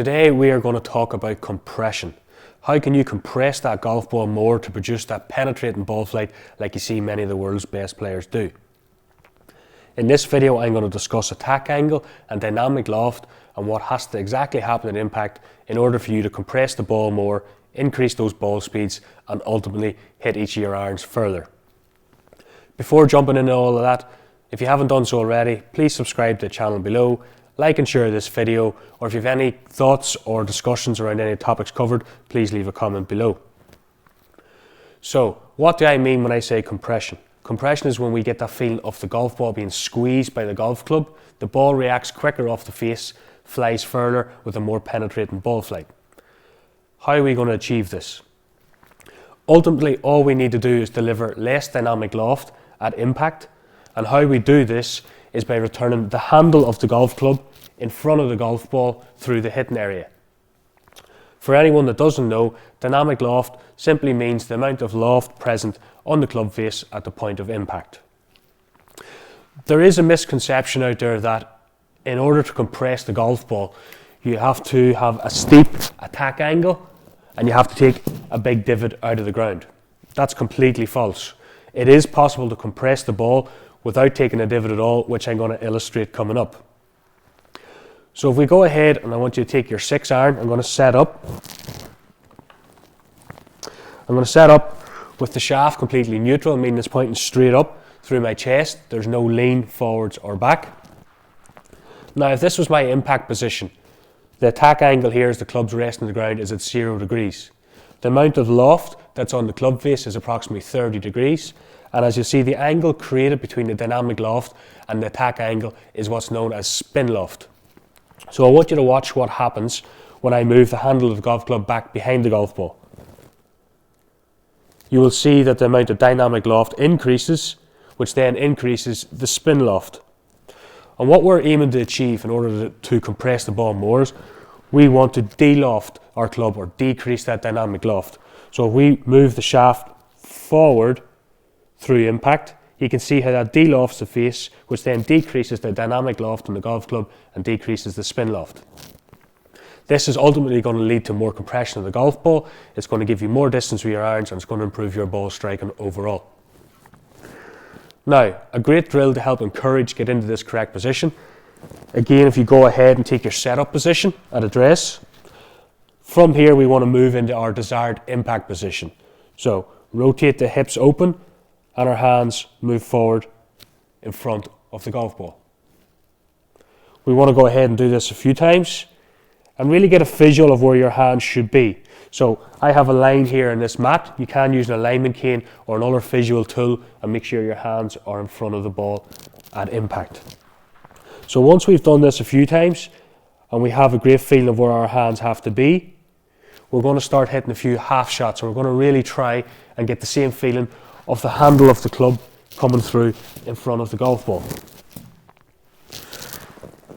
Today we are going to talk about compression. How can you compress that golf ball more to produce that penetrating ball flight like you see many of the world's best players do? In this video I'm going to discuss attack angle and dynamic loft and what has to exactly happen at impact in order for you to compress the ball more, increase those ball speeds and ultimately hit each of your irons further. Before jumping into all of that, if you haven't done so already, please subscribe to the channel below, like and share this video, or if you have any thoughts or discussions around any topics covered, please leave a comment below. So, what do I mean when I say compression? Compression is when we get that feeling of the golf ball being squeezed by the golf club. The ball reacts quicker off the face, flies further with a more penetrating ball flight. How are we going to achieve this? Ultimately, all we need to do is deliver less dynamic loft at impact, and how we do this is by returning the handle of the golf club in front of the golf ball through the hitting area. For anyone that doesn't know, dynamic loft simply means the amount of loft present on the club face at the point of impact. There is a misconception out there that in order to compress the golf ball, you have to have a steep attack angle and you have to take a big divot out of the ground. That's completely false. It is possible to compress the ball without taking a divot at all, which I'm going to illustrate coming up. So if we go ahead and I want you to take your 6 iron, I'm going to set up with the shaft completely neutral, meaning it's pointing straight up through my chest. There's no lean forwards or back. Now if this was my impact position, the attack angle here as the club's resting on the ground is at 0 degrees. The amount of loft that's on the club face is approximately 30 degrees. And as you see, the angle created between the dynamic loft and the attack angle is what's known as spin loft. So I want you to watch what happens when I move the handle of the golf club back behind the golf ball. You will see that the amount of dynamic loft increases, which then increases the spin loft. And what we're aiming to achieve in order to compress the ball more is we want to de-loft our club or decrease that dynamic loft. So if we move the shaft forward through impact, you can see how that de-lofts the face, which then decreases the dynamic loft on the golf club and decreases the spin loft. This is ultimately going to lead to more compression of the golf ball. It's going to give you more distance with your irons and it's going to improve your ball striking overall. Now, a great drill to help encourage get into this correct position. Again, if you go ahead and take your setup position at address, from here we want to move into our desired impact position. So rotate the hips open and our hands move forward in front of the golf ball. We want to go ahead and do this a few times and really get a visual of where your hands should be. So I have a line here in this mat. You can use an alignment cane or another visual tool and make sure your hands are in front of the ball at impact. So once we've done this a few times and we have a great feeling of where our hands have to be, we're going to start hitting a few half shots, and we're going to really try and get the same feeling of the handle of the club coming through in front of the golf ball.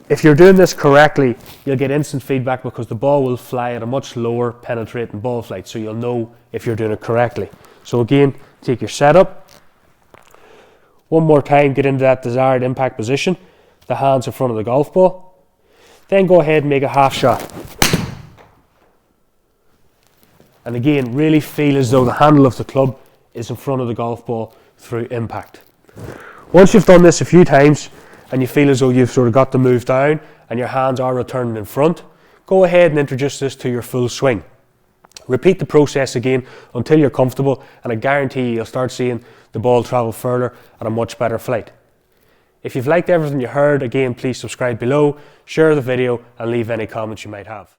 If you're doing this correctly, you'll get instant feedback because the ball will fly at a much lower penetrating ball flight, so you'll know if you're doing it correctly. So again, take your setup. One more time, get into that desired impact position, the hands in front of the golf ball. Then go ahead and make a half shot. And again, really feel as though the handle of the club is in front of the golf ball through impact. Once you've done this a few times and you feel as though you've sort of got the move down and your hands are returning in front, go ahead and introduce this to your full swing. Repeat the process again until you're comfortable, and I guarantee you'll start seeing the ball travel further at a much better flight. If you've liked everything you heard, again, please subscribe below, share the video and leave any comments you might have.